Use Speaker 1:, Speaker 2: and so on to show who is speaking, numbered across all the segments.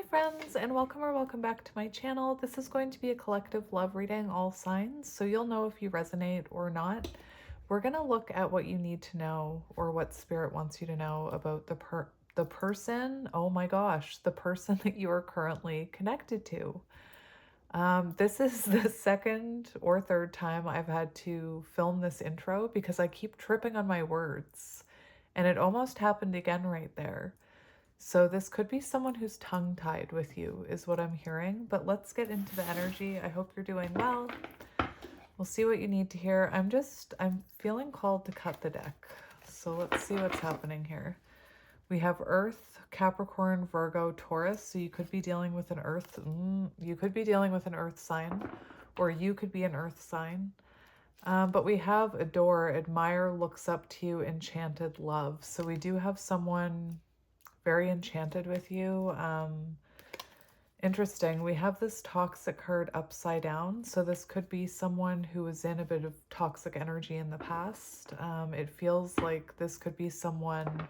Speaker 1: friends, and welcome or welcome back to my channel. This is going to be a collective love reading, all signs, so you'll know if you resonate or not. We're going to look at what you need to know, or what spirit wants you to know about the person, oh my gosh, the person that you are currently connected to. This is the second or third time I've had to film this intro because I keep tripping on my words, and it almost happened again right there. So this could be someone who's tongue-tied with you, is what I'm hearing. But let's get into the energy. I hope you're doing well. We'll see what you need to hear. I'm feeling called to cut the deck. So let's see what's happening here. We have Earth, Capricorn, Virgo, Taurus. So you could be dealing with an Earth. You could be dealing with an Earth sign, or you could be an Earth sign. But we have Adore, Admire, Looks Up to You, Enchanted, Love. So we do have someone very enchanted with you. Interesting. We have this Toxic card upside down. So this could be someone who was in a bit of toxic energy in the past. It feels like this could be someone,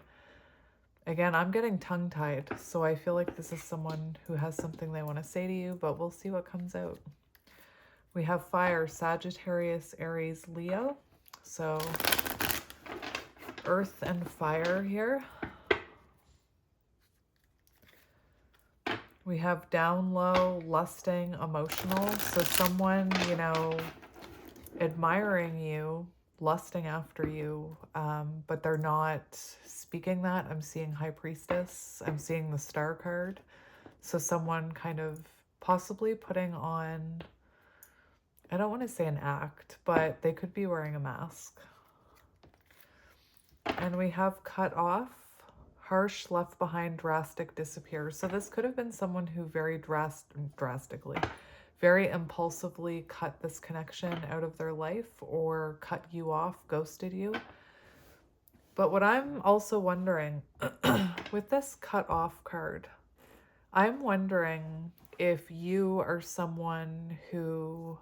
Speaker 1: again, I'm getting tongue-tied. So I feel like this is someone who has something they want to say to you, but we'll see what comes out. We have Fire, Sagittarius, Aries, Leo. So Earth and Fire here. We have down low, lusting, emotional. So someone, you know, admiring you, lusting after you, but they're not speaking that. I'm seeing High Priestess. I'm seeing the Star card. So someone kind of possibly putting on, I don't want to say an act, but they could be wearing a mask. And we have Cut Off, Harsh, Left Behind, Drastic, Disappear. So this could have been someone who very drastically, very impulsively cut this connection out of their life, or cut you off, ghosted you. But what I'm also wondering, with this Cut Off card, I'm wondering if you are someone who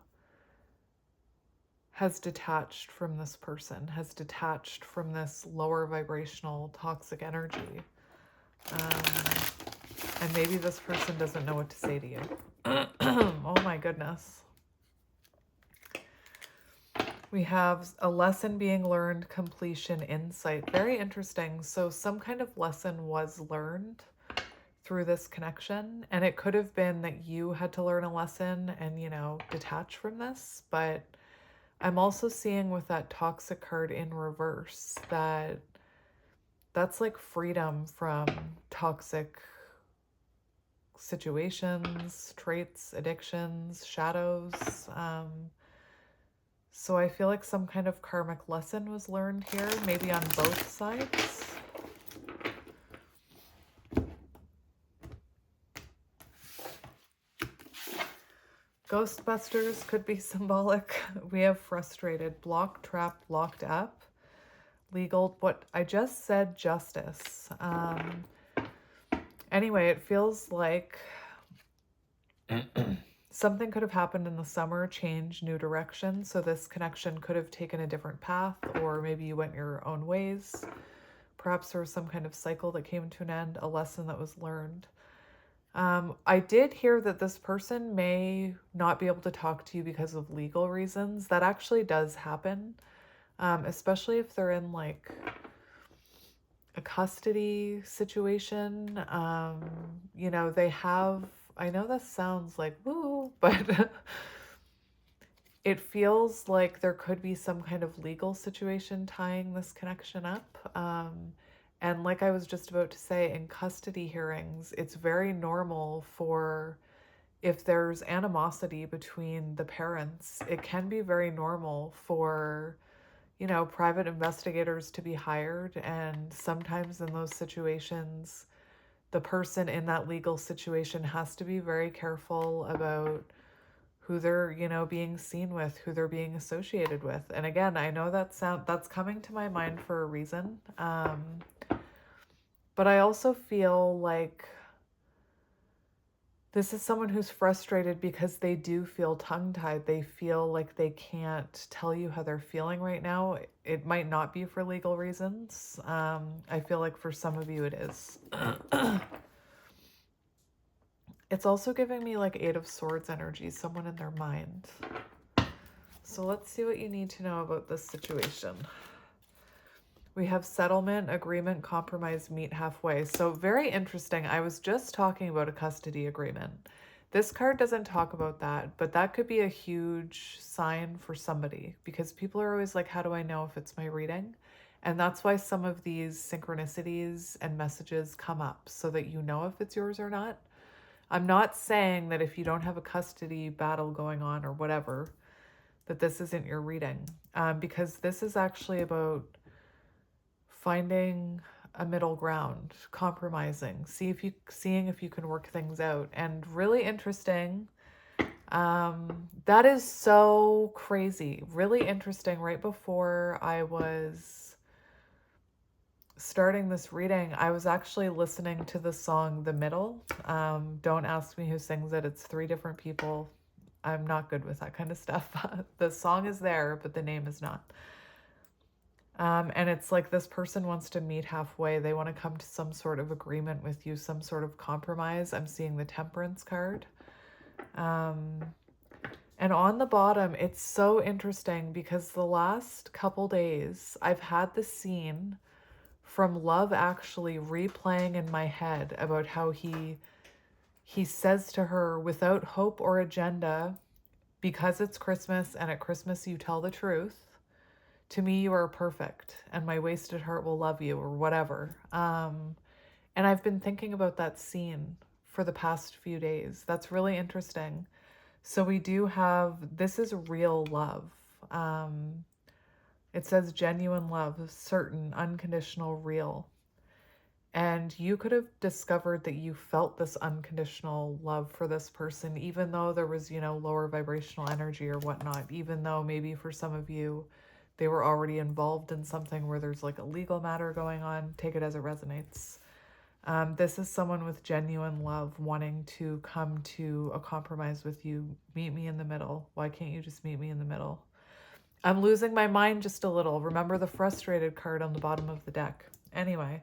Speaker 1: has detached from this person, has detached from this lower vibrational toxic energy. And maybe this person doesn't know what to say to you. Oh my goodness. We have a lesson being learned, completion, insight. Very interesting. So some kind of lesson was learned through this connection. And it could have been that you had to learn a lesson and, you know, detach from this. But I'm also seeing with that Toxic card in reverse that that's like freedom from toxic situations, traits, addictions, shadows. So I feel like some kind of karmic lesson was learned here, maybe on both sides. Ghostbusters could be symbolic. We have frustrated, blocked, trapped, locked up, legal. What I just said, justice. Anyway, it feels like something could have happened in the summer, change, new direction. So this connection could have taken a different path, or maybe you went your own ways. Perhaps there was some kind of cycle that came to an end, a lesson that was learned. I did hear that this person may not be able to talk to you because of legal reasons. That actually does happen, especially if they're in like a custody situation. You know, they have, I know this sounds like woo, but it feels like there could be some kind of legal situation tying this connection up. And like I was just about to say, in custody hearings, it's very normal for, if there's animosity between the parents, it can be very normal for, you know, private investigators to be hired. And sometimes in those situations, the person in that legal situation has to be very careful about who they're, you know, being seen with, who they're being associated with. And again, I know that's coming to my mind for a reason. But I also feel like this is someone who's frustrated because they do feel tongue-tied. They feel like they can't tell you how they're feeling right now. It might not be for legal reasons. I feel like for some of you it is. It's also giving me like Eight of Swords energy, someone in their mind. So let's see what you need to know about this situation. We have settlement, agreement, compromise, meet halfway. So very interesting. I was just talking about a custody agreement. This card doesn't talk about that, but that could be a huge sign for somebody because people are always like, how do I know if it's my reading? And that's why some of these synchronicities and messages come up so that you know if it's yours or not. I'm not saying that if you don't have a custody battle going on or whatever, that this isn't your reading, because this is actually about finding a middle ground, compromising, seeing if you can work things out. And really interesting. That is so crazy. Really interesting. Right before I was starting this reading, I was actually listening to the song The Middle. Don't ask me who sings it. It's 3 different people. I'm not good with that kind of stuff. The song is there, but the name is not. And it's like this person wants to meet halfway. They want to come to some sort of agreement with you, some sort of compromise. I'm seeing the Temperance card. And on the bottom, it's so interesting because the last couple days, I've had the scene from Love Actually replaying in my head about how he says to her, without hope or agenda, because it's Christmas and at Christmas you tell the truth. To me, you are perfect, and my wasted heart will love you, or whatever. And I've been thinking about that scene for the past few days. That's really interesting. So we do have, this is real love. It says genuine love, certain, unconditional, real. And you could have discovered that you felt this unconditional love for this person, even though there was, lower vibrational energy or whatnot, even though maybe for some of you, they were already involved in something where there's like a legal matter going on. Take it as it resonates. This is someone with genuine love wanting to come to a compromise with you. Meet me in the middle. Why can't you just meet me in the middle? I'm losing my mind just a little. Remember the frustrated card on the bottom of the deck. Anyway,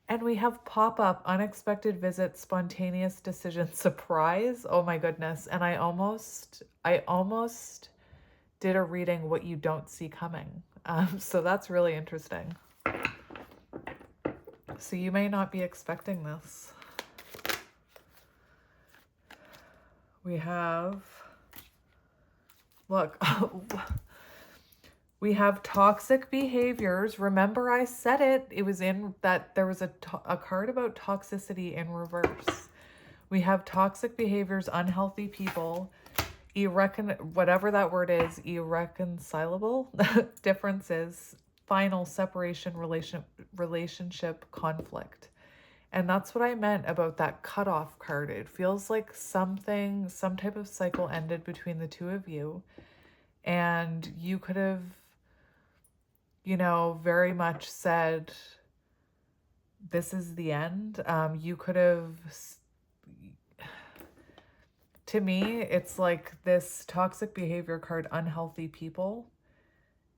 Speaker 1: and we have pop-up, unexpected visit, spontaneous decision, surprise. Oh my goodness. And I almost did a reading what you don't see coming. So that's really interesting. So you may not be expecting this. We have, look, we have toxic behaviors. Remember I said it. It was in that there was a card about toxicity in reverse. We have toxic behaviors, unhealthy people, whatever that word is, irreconcilable differences, final separation, relationship conflict. And that's what I meant about that cutoff card. It feels like some type of cycle ended between the two of you. And you could have, very much said, this is the end. You could have, to me, it's like this toxic behavior card, unhealthy people.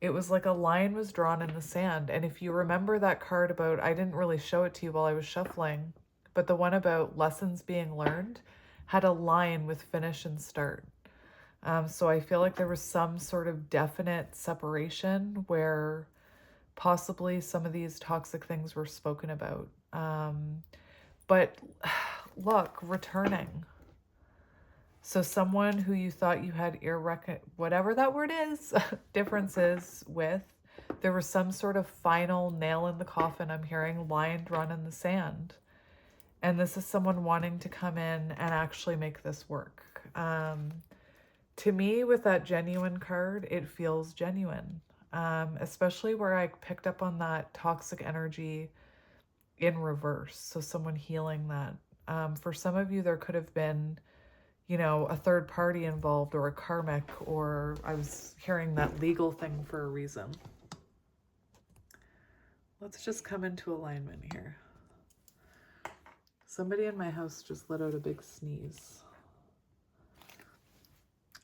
Speaker 1: It was like a line was drawn in the sand. And if you remember that card about, I didn't really show it to you while I was shuffling, but the one about lessons being learned had a line with finish and start. So I feel like there was some sort of definite separation where possibly some of these toxic things were spoken about. But look, returning. So someone who you thought you had whatever that word is, differences with, there was some sort of final nail in the coffin. I'm hearing line drawn in the sand. And this is someone wanting to come in and actually make this work. To me, with that genuine card, it feels genuine. Especially where I picked up on that toxic energy in reverse. So someone healing that. For some of you, there could have been, a third party involved or a karmic, or I was hearing that legal thing for a reason. Let's just come into alignment here. Somebody in my house just let out a big sneeze.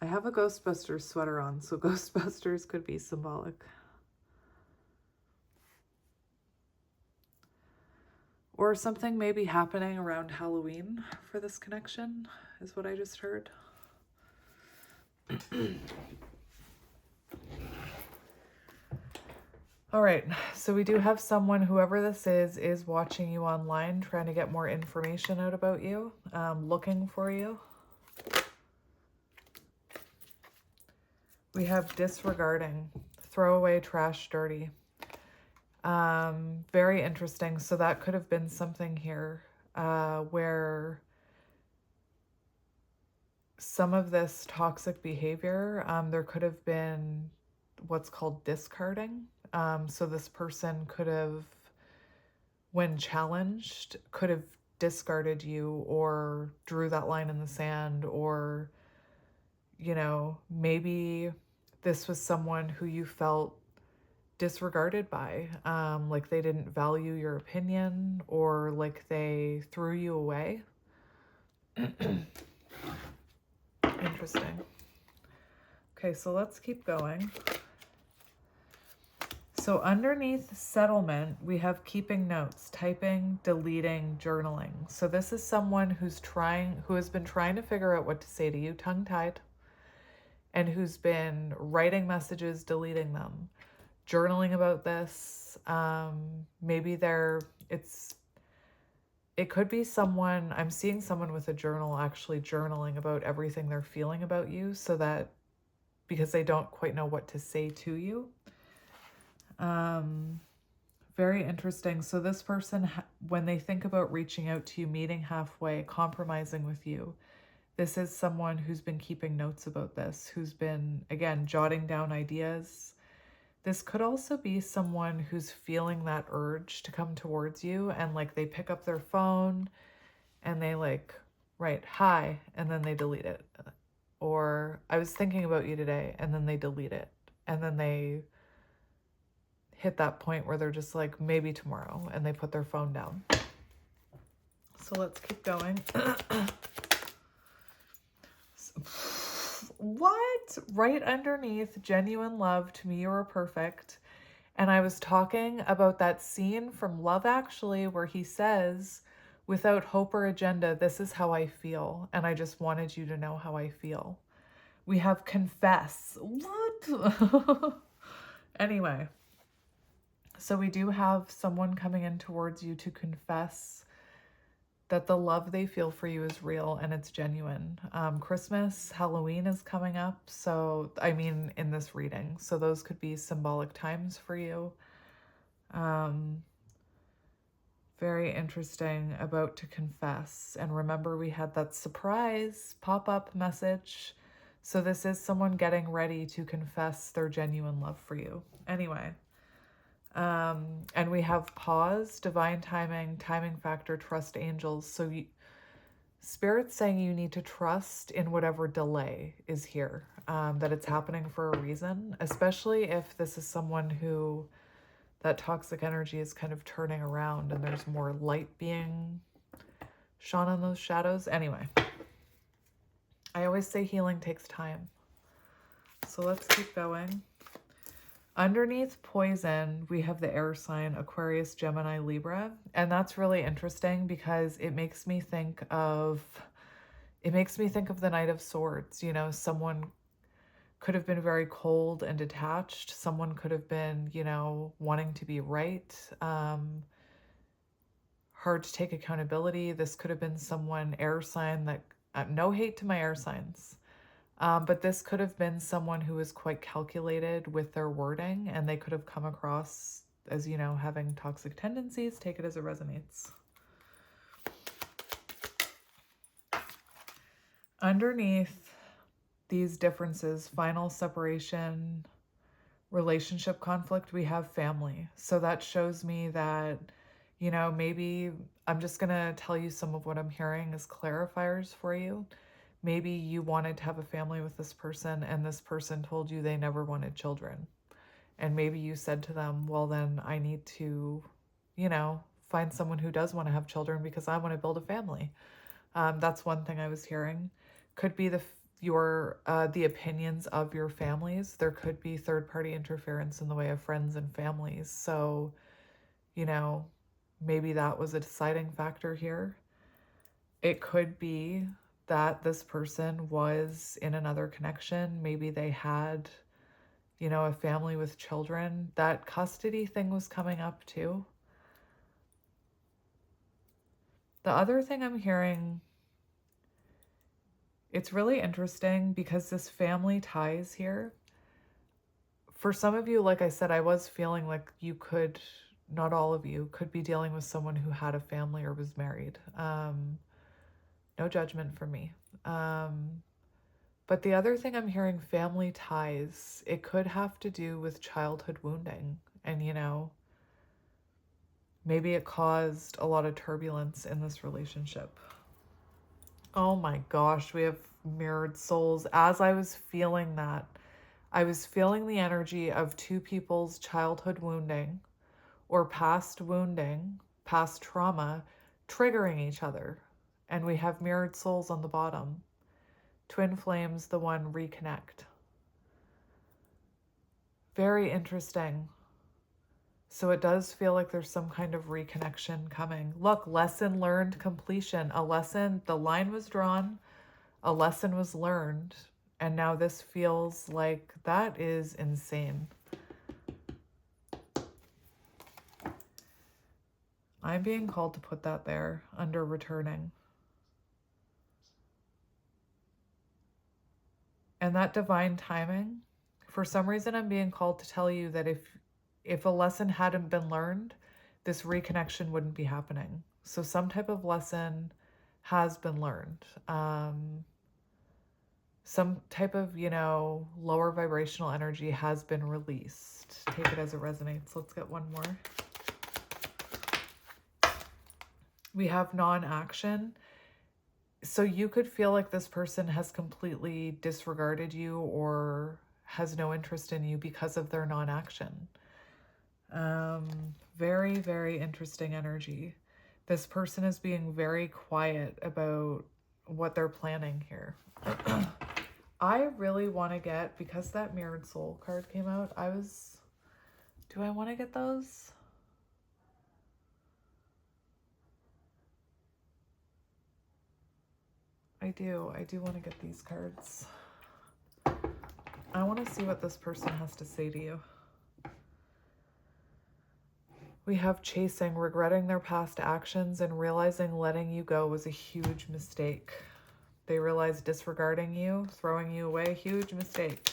Speaker 1: I have a Ghostbusters sweater on, so Ghostbusters could be symbolic. Or something may be happening around Halloween for this connection, is what I just heard. All right, so we do have someone, whoever this is watching you online, trying to get more information out about you, looking for you. We have disregarding, throw away, trash, dirty. Very interesting. So that could have been something here where some of this toxic behavior, there could have been what's called discarding. So this person could have, when challenged, could have discarded you or drew that line in the sand, or, you know, maybe this was someone who you felt disregarded by, like they didn't value your opinion, or like they threw you away. Interesting. Okay, so let's keep going. So underneath settlement, we have keeping notes, typing, deleting, journaling. So this is someone who has been trying to figure out what to say to you, tongue-tied, and who's been writing messages, deleting them, journaling about this. Maybe it could be someone, I'm seeing someone with a journal actually journaling about everything they're feeling about you, so that, because they don't quite know what to say to you. Very interesting. So this person, when they think about reaching out to you, meeting halfway, compromising with you, this is someone who's been keeping notes about this, who's been, again, jotting down ideas. This could also be someone who's feeling that urge to come towards you, and like they pick up their phone and they like write hi, and then they delete it. Or I was thinking about you today, and then they delete it. And then they hit that point where they're just like, maybe tomorrow, and they put their phone down. So let's keep going. What? Right underneath genuine love, to me you are perfect. And I was talking about that scene from Love Actually where he says, without hope or agenda, this is how I feel. And I just wanted you to know how I feel. We have confess. What? Anyway, so we do have someone coming in towards you to confess that the love they feel for you is real and it's genuine. Christmas, Halloween is coming up. So, I mean, in this reading, so those could be symbolic times for you. Very interesting, about to confess. And remember, we had that surprise pop-up message. So this is someone getting ready to confess their genuine love for you. Anyway. And we have pause, divine timing, timing factor, trust angels. So Spirit's saying you need to trust in whatever delay is here, that it's happening for a reason, especially if this is someone who that toxic energy is kind of turning around and there's more light being shone on those shadows. Anyway, I always say healing takes time. So let's keep going. Underneath poison, we have the air sign Aquarius, Gemini, Libra. And that's really interesting because it makes me think of the Knight of Swords. You know, someone could have been very cold and detached. Someone could have been, you know, wanting to be right. Hard to take accountability. This could have been someone, air sign, that, no hate to my air signs. But this could have been someone who was quite calculated with their wording, and they could have come across as, you know, having toxic tendencies. Take it as it resonates. Underneath these differences, final separation, relationship conflict, we have family. So that shows me that, you know, maybe I'm just going to tell you some of what I'm hearing as clarifiers for you. Maybe you wanted to have a family with this person and this person told you they never wanted children. And maybe you said to them, well, then I need to, you know, find someone who does want to have children because I want to build a family. That's one thing I was hearing. Could be the opinions of your families. There could be third-party interference in the way of friends and families. So, you know, Maybe that was a deciding factor here. It could be that this person was in another connection. Maybe they had, you know, a family with children. That custody thing was coming up too. The other thing I'm hearing, it's really interesting because this family ties here. For some of you, like I said, I was feeling like you could, not all of you, could be dealing with someone who had a family or was married. No judgment from me. But the other thing I'm hearing, family ties, it could have to do with childhood wounding. And, you know, maybe it caused a lot of turbulence in this relationship. Oh my gosh, we have mirrored souls. As I was feeling that, I was feeling the energy of two people's childhood wounding or past wounding, past trauma, triggering each other. And we have mirrored souls on the bottom. Twin flames, the one reconnect. Very interesting. So it does feel like there's some kind of reconnection coming. Look, lesson learned, completion. A lesson, the line was drawn, a lesson was learned, and now this feels like that is insane. I'm being called to put that there under returning. And that divine timing, for some reason I'm being called to tell you that if a lesson hadn't been learned, this reconnection wouldn't be happening. So some type of lesson has been learned. Some type of, you know, lower vibrational energy has been released. Take it as it resonates. Let's get one more. We have non-action. So you could feel like this person has completely disregarded you or has no interest in you because of their non-action. Very, very interesting energy. This person is being very quiet about what they're planning here. I really want to get, because that mirrored soul card came out, do I want to get those? I do want to get these cards. I want to see what this person has to say to you. We have chasing, regretting their past actions and realizing letting you go was a huge mistake. They realize disregarding you, throwing you away, huge mistake.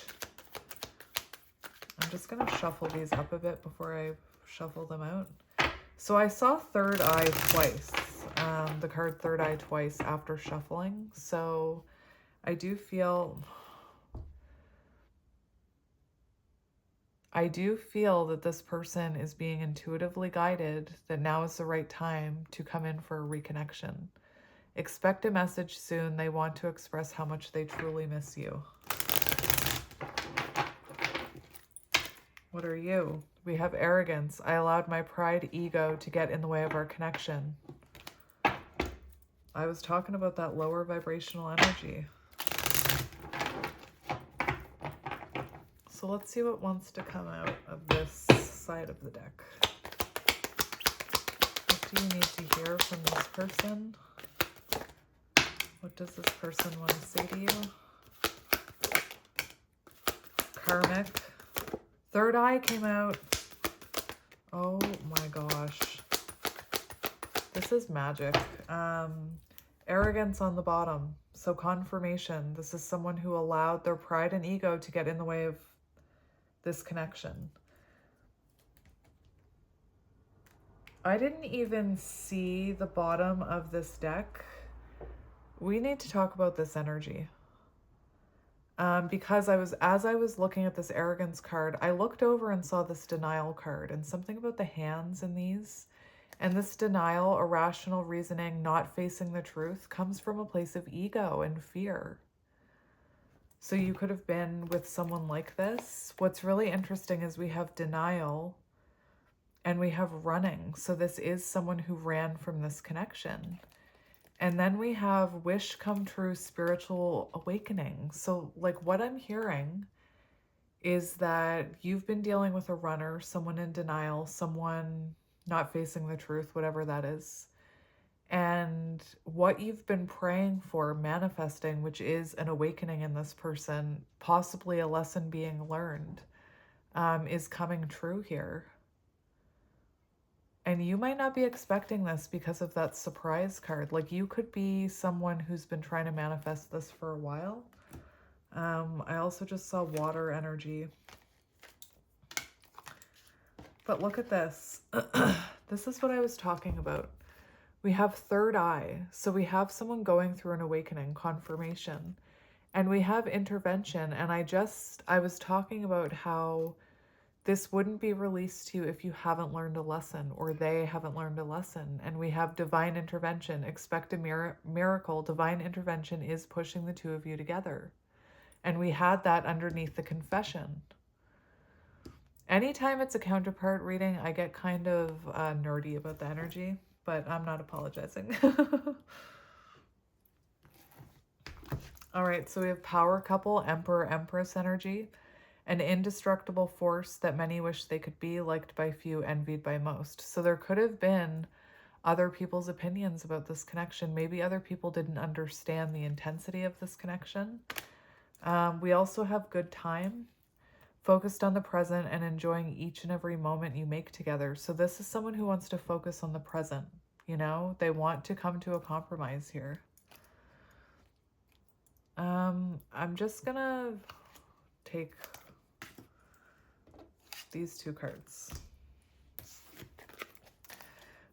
Speaker 1: I'm just going to shuffle these up a bit before I shuffle them out. So I saw third eye twice, the card third eye twice after shuffling. So I do feel that this person is being intuitively guided that now is the right time to come in for a reconnection. Expect a message soon. They want to express how much they truly miss you. What are you? We have arrogance. I allowed my pride, ego to get in the way of our connection. I was talking about that lower vibrational energy. So let's see what wants to come out of this side of the deck. What do you need to hear from this person? What does this person want to say to you? Karmic. Third eye came out. Oh my gosh. This is magic. Arrogance on the bottom. So confirmation. This is someone who allowed their pride and ego to get in the way of this connection. I didn't even see the bottom of this deck. We need to talk about this energy. Because as I was looking at this arrogance card, I looked over and saw this denial card and something about the hands in these. And this denial, irrational reasoning, not facing the truth, comes from a place of ego and fear. So you could have been with someone like this. What's really interesting is we have denial and we have running. So this is someone who ran from this connection. And then we have wish come true, spiritual awakening. So like what I'm hearing is that you've been dealing with a runner, someone in denial, someone not facing the truth, whatever that is. And what you've been praying for, manifesting, which is an awakening in this person, possibly a lesson being learned, is coming true here. And you might not be expecting this because of that surprise card. Like, you could be someone who's been trying to manifest this for a while. I also just saw water energy. But look at this. This is what I was talking about. We have third eye. So we have someone going through an awakening, confirmation. And we have intervention. And I was talking about how this wouldn't be released to you if you haven't learned a lesson or they haven't learned a lesson. And we have divine intervention. Expect a miracle. Divine intervention is pushing the two of you together. And we had that underneath the confession. Anytime it's a counterpart reading, I get kind of nerdy about the energy, but I'm not apologizing. All right, so we have power couple, emperor, empress energy. An indestructible force that many wish they could be, liked by few, envied by most. So there could have been other people's opinions about this connection. Maybe other people didn't understand the intensity of this connection. We also have good time, focused on the present and enjoying each and every moment you make together. So this is someone who wants to focus on the present. You know, they want to come to a compromise here. I'm just gonna take these two cards.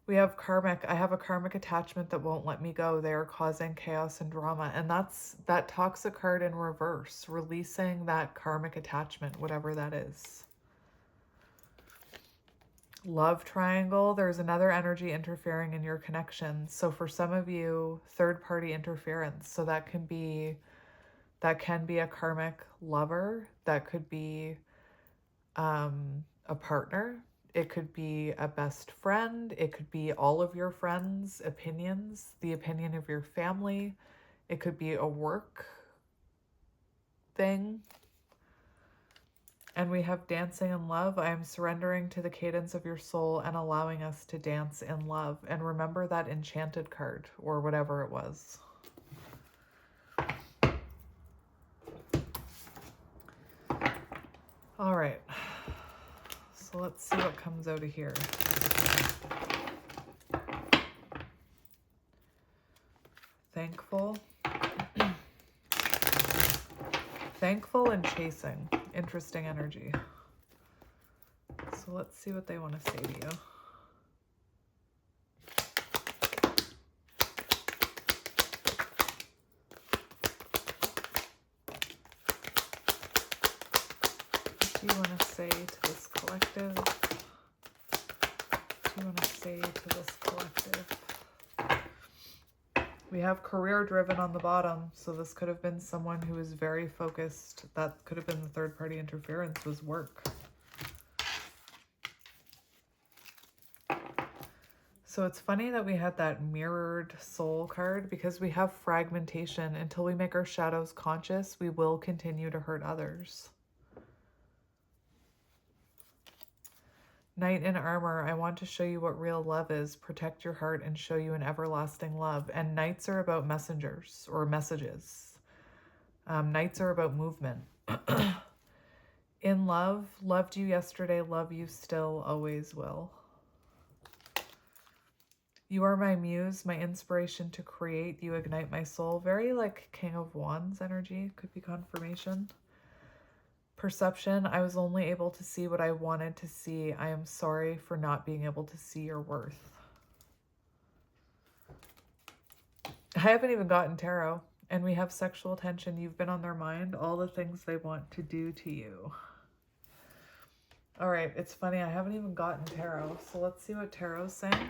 Speaker 1: We have karmic. I have a karmic attachment that won't let me go. They are causing chaos and drama. And that's that toxic card in reverse, releasing that karmic attachment, whatever that is. Love triangle. There's another energy interfering in your connection. So for some of you, third-party interference. So that can be a karmic lover. That could be a partner. It could be a best friend. It could be all of your friends' opinions, the opinion of your family. It could be a work thing. And we have dancing in love. I am surrendering to the cadence of your soul and allowing us to dance in love. And remember that enchanted card or whatever it was. All right. So let's see what comes out of here. Thankful. Thankful and chasing. Interesting energy. So let's see what they want to say to you. What do you want to say to this collective? What do you want to say to this collective? We have career driven on the bottom. So this could have been someone who is very focused. That could have been the third party interference, was work. So it's funny that we had that mirrored soul card because we have fragmentation. Until we make our shadows conscious, we will continue to hurt others. Knight in armor, I want to show you what real love is, protect your heart, and show you an everlasting love. And knights are about messengers or messages. Knights are about movement. In love, loved you yesterday, love you still, always will. You are my muse, my inspiration to create. You ignite my soul. Very like King of Wands energy. Could be confirmation. Perception, I was only able to see what I wanted to see. I am sorry for not being able to see your worth. I haven't even gotten tarot. And we have sexual tension. You've been on their mind. All the things they want to do to you. All right, it's funny. I haven't even gotten tarot. So let's see what tarot's saying.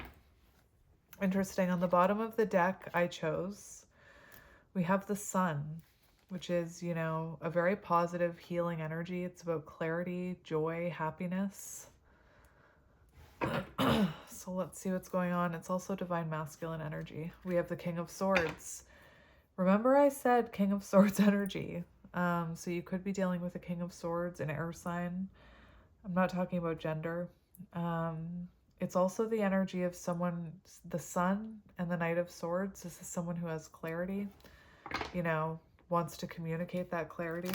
Speaker 1: Interesting. On the bottom of the deck I chose, we have the sun, which is, you know, a very positive healing energy. It's about clarity, joy, happiness. So let's see what's going on. It's also divine masculine energy. We have the King of Swords. Remember I said King of Swords energy. So you could be dealing with a King of Swords, an air sign. I'm not talking about gender. It's also the energy of someone, the Sun and the Knight of Swords. This is someone who has clarity, you know, wants to communicate that clarity.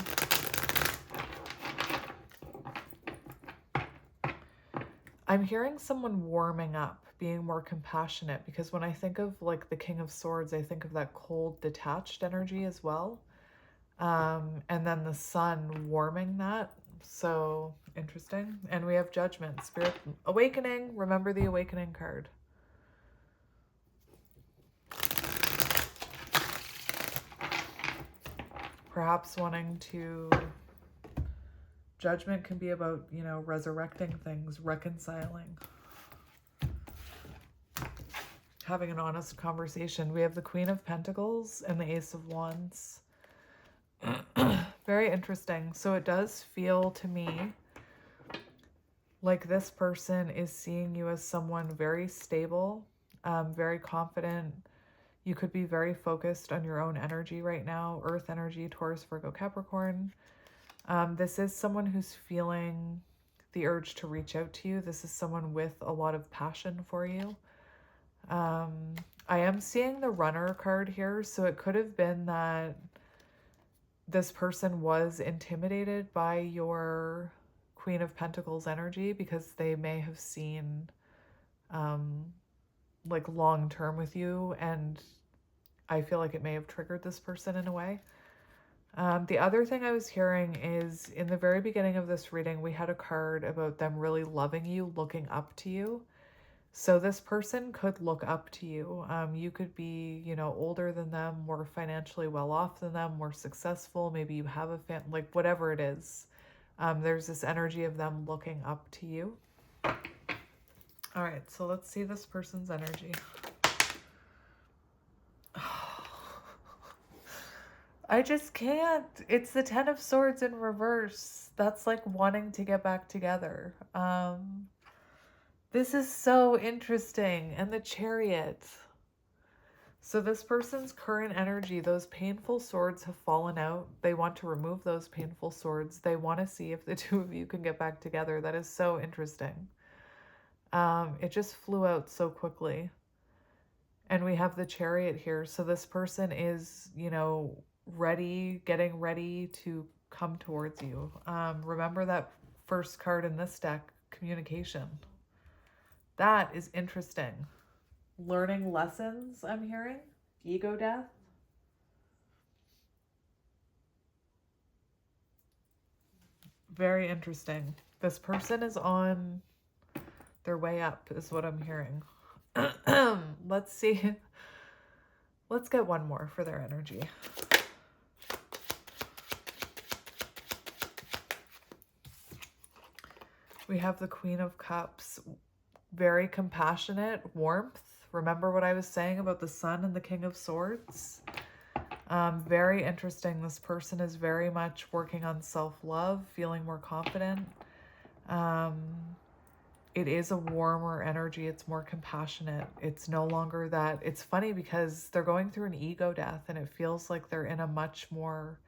Speaker 1: I'm hearing someone warming up, being more compassionate, because when I think of like the King of Swords, I think of that cold, detached energy as well. And then the Sun warming that. So interesting. And we have Judgment, Spirit, Awakening. Remember the Awakening card. Perhaps wanting to... Judgment can be about, you know, resurrecting things, reconciling, having an honest conversation. We have the Queen of Pentacles and the Ace of Wands. Very interesting. So it does feel to me like this person is seeing you as someone very stable, very confident. You could be very focused on your own energy right now. Earth energy, Taurus, Virgo, Capricorn. This is someone who's feeling the urge to reach out to you. This is someone with a lot of passion for you. I am seeing the Runner card here, so it could have been that this person was intimidated by your Queen of Pentacles energy because they may have seen like long term with you, and I feel like it may have triggered this person in a way. The other thing I was hearing is in the very beginning of this reading, we had a card about them really loving you, looking up to you. So this person could look up to you. You could be, you know, older than them, more financially well off than them, more successful. Maybe you have a like whatever it is. There's this energy of them looking up to you. All right, so let's see this person's energy. I just can't. It's the Ten of Swords in reverse. That's like wanting to get back together. This is so interesting. And the Chariot. So this person's current energy, those painful swords have fallen out. They want to remove those painful swords. They want to see if the two of you can get back together. That is so interesting. It just flew out so quickly. And we have the Chariot here. So this person is, you know, ready, getting ready to come towards you. Remember that first card in this deck, communication. That is interesting. Learning lessons, I'm hearing. Ego death. Very interesting. This person is on their way up, is what I'm hearing. Let's see. Let's get one more for their energy. We have the Queen of Cups. Very compassionate, warmth. Remember what I was saying about the Sun and the King of Swords? Very interesting. This person is very much working on self-love, feeling more confident. It is a warmer energy. It's more compassionate. It's no longer that. It's funny because they're going through an ego death and it feels like they're in a much more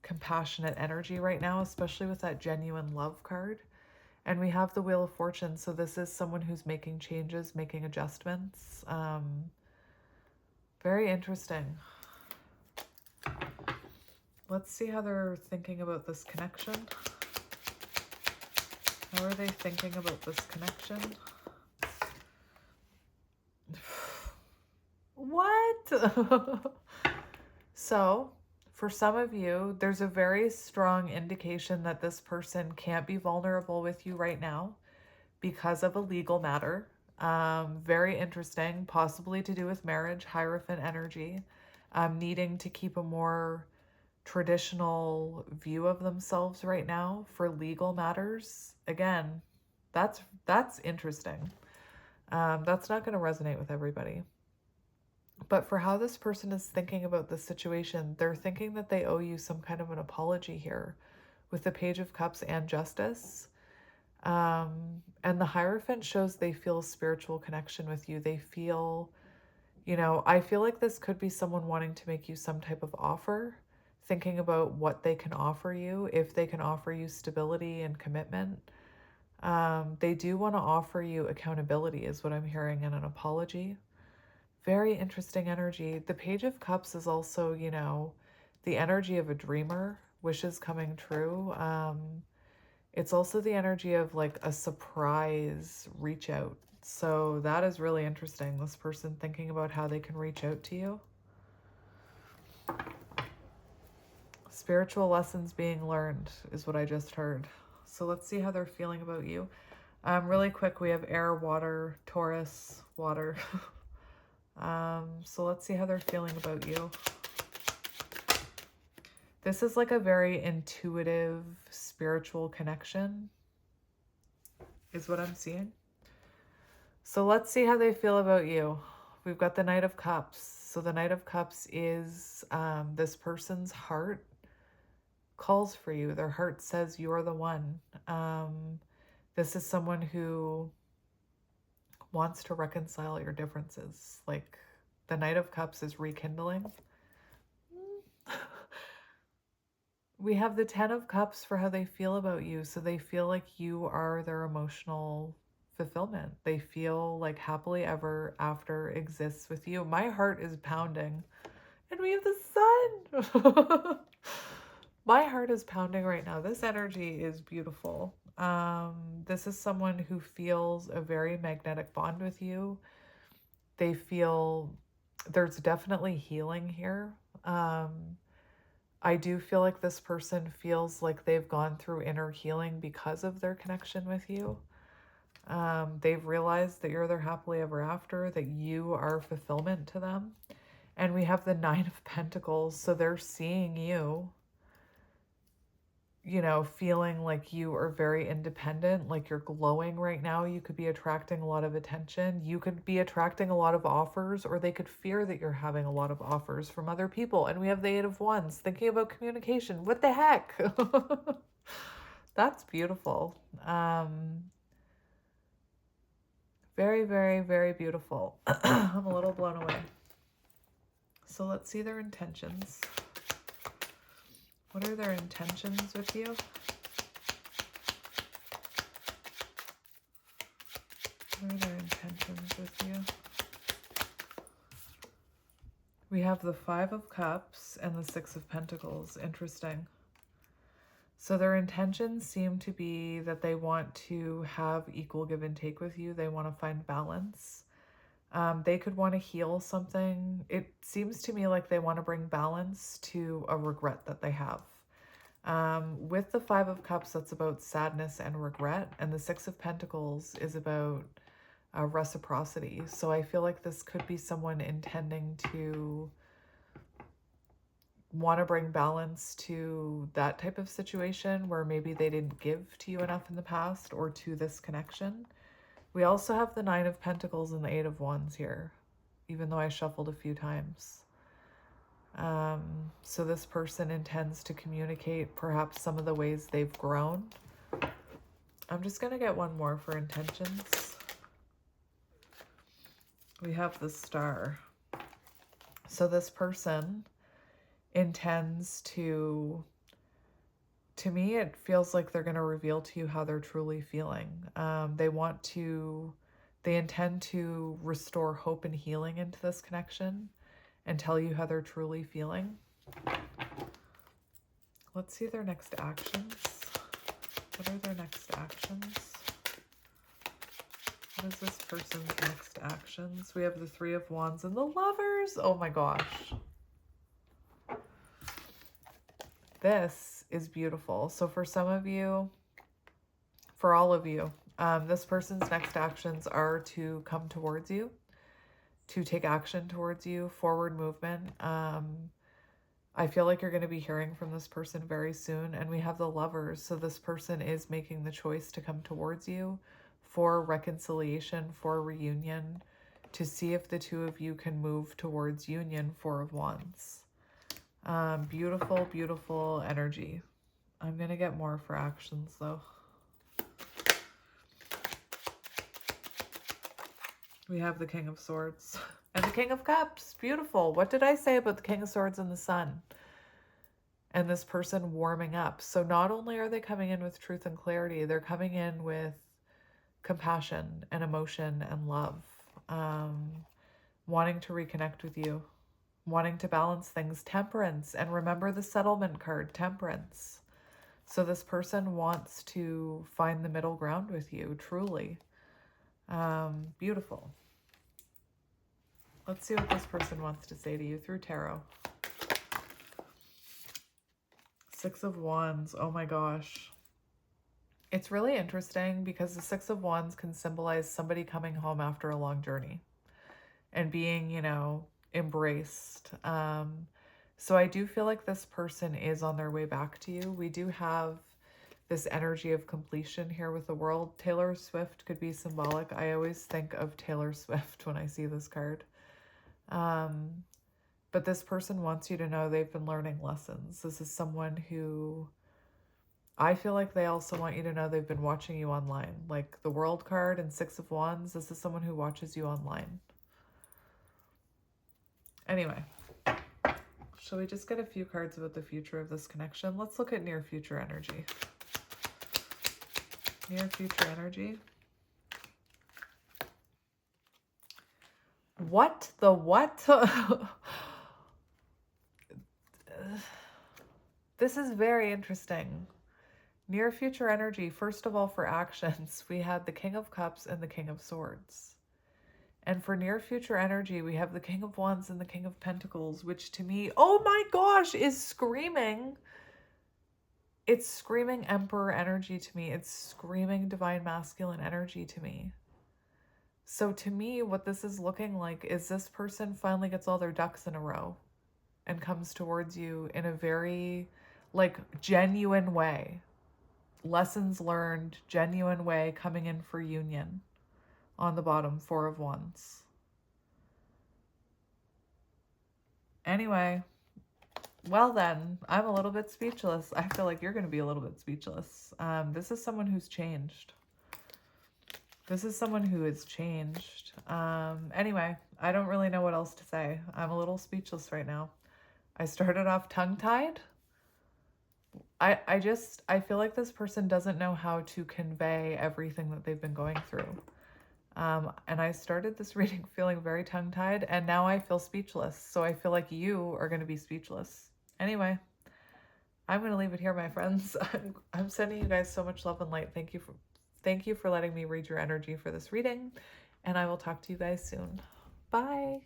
Speaker 1: compassionate energy right now, especially with that genuine love card. And we have the Wheel of Fortune. So this is someone who's making changes, making adjustments. Very interesting. Let's see how they're thinking about this connection. How are they thinking about this connection? What? So, for some of you, there's a very strong indication that this person can't be vulnerable with you right now because of a legal matter. Very interesting, possibly to do with marriage, Hierophant energy, needing to keep a more traditional view of themselves right now for legal matters. Again, that's interesting. That's not going to resonate with everybody. But for how this person is thinking about this situation, they're thinking that they owe you some kind of an apology here with the Page of Cups and Justice. And the Hierophant shows they feel a spiritual connection with you. They feel, you know, I feel like this could be someone wanting to make you some type of offer, thinking about what they can offer you, if they can offer you stability and commitment. They do want to offer you accountability is what I'm hearing, and an apology. Very interesting energy. The Page of Cups is also, you know, the energy of a dreamer, wishes coming true. It's also the energy of like a surprise reach out. So that is really interesting. This person thinking about how they can reach out to you. Spiritual lessons being learned is what I just heard. So let's see how they're feeling about you. Really quick, we have air, water, Taurus, water. So let's see how they're feeling about you. This is like a very intuitive, spiritual connection, is what I'm seeing. So let's see how they feel about you. We've got the Knight of Cups. So the Knight of Cups is this person's heart calls for you. Their heart says you're the one. This is someone who wants to reconcile your differences. Like the Knight of Cups is rekindling. We have the Ten of Cups for how they feel about you. So they feel like you are their emotional fulfillment. They feel like happily ever after exists with you. My heart is pounding. And we have the sun. My heart is pounding right now. This energy is beautiful. This is someone who feels a very magnetic bond with you. They feel there's definitely healing here. I do feel like this person feels like they've gone through inner healing because of their connection with you. They've realized that you're their happily ever after, that you are fulfillment to them. And we have the Nine of Pentacles. So they're seeing you, you know, feeling like you are very independent, like you're glowing right now. You could be attracting a lot of attention. You could be attracting a lot of offers, or they could fear that you're having a lot of offers from other people. And we have the Eight of Wands, thinking about communication. What the heck? That's beautiful. Very, very, very beautiful. I'm a little blown away. So let's see their intentions. What are their intentions with you? What are their intentions with you? We have the Five of Cups and the Six of Pentacles. Interesting. So their intentions seem to be that they want to have equal give and take with you. They want to find balance. They could want to heal something. It seems to me like they want to bring balance to a regret that they have. With the Five of Cups, that's about sadness and regret. And the Six of Pentacles is about reciprocity. So I feel like this could be someone intending to want to bring balance to that type of situation where maybe they didn't give to you enough in the past, or to this connection. We also have the Nine of Pentacles and the Eight of Wands here, even though I shuffled a few times. So this person intends to communicate perhaps some of the ways they've grown. I'm just going to get one more for intentions. We have the Star. So this person intends to me, it feels like they're going to reveal to you how they're truly feeling. They intend to restore hope and healing into this connection and tell you how they're truly feeling. Let's see their next actions. What are their next actions? What is this person's next actions? We have the Three of Wands and the Lovers. Oh my gosh. This is beautiful. So for some of you, for all of you, this person's next actions are to come towards you, to take action towards you, forward movement. I feel like you're going to be hearing from this person very soon. And we have the Lovers. So this person is making the choice to come towards you for reconciliation, for reunion, to see if the two of you can move towards union. Four of Wands. Beautiful, beautiful energy. I'm going to get more for actions though. We have the King of Swords and the King of Cups. Beautiful. What did I say about the King of Swords and the Sun? And this person warming up. So not only are they coming in with truth and clarity, they're coming in with compassion and emotion and love, wanting to reconnect with you, wanting to balance things, temperance, and remember the settlement card, temperance. So this person wants to find the middle ground with you, truly. Beautiful. Let's see what this person wants to say to you through tarot. Six of Wands. Oh my gosh. It's really interesting because the Six of Wands can symbolize somebody coming home after a long journey and being, you know, embraced. So I do feel like this person is on their way back to you. We do have this energy of completion here with the World. Taylor Swift could be symbolic. I always think of Taylor Swift when I see this card. But this person wants you to know they've been learning lessons. This is someone who, I feel like they also want you to know they've been watching you online. Like the World card and Six of Wands, this is someone who watches you online. Anyway, shall we just get a few cards about the future of this connection? Let's look at near future energy. Near future energy. What the what? This is very interesting. Near future energy, first of all, for actions, we had the King of Cups and the King of Swords. And for near future energy, we have the King of Wands and the King of Pentacles, which to me, oh my gosh, is screaming. It's screaming Emperor energy to me. It's screaming Divine Masculine energy to me. So to me, what this is looking like is this person finally gets all their ducks in a row and comes towards you in a very, like, genuine way. Lessons learned, genuine way, coming in for union. On the bottom, Four of Wands. Anyway, well then, I'm a little bit speechless. I feel like you're going to be a little bit speechless. This is someone who's changed. This is someone who has changed. Anyway, I don't really know what else to say. I'm a little speechless right now. I started off tongue-tied. I feel like this person doesn't know how to convey everything that they've been going through. And I started this reading feeling very tongue-tied, and now I feel speechless. So I feel like you are going to be speechless. Anyway, I'm going to leave it here, my friends. I'm sending you guys so much love and light. Thank you for letting me read your energy for this reading, and I will talk to you guys soon. Bye.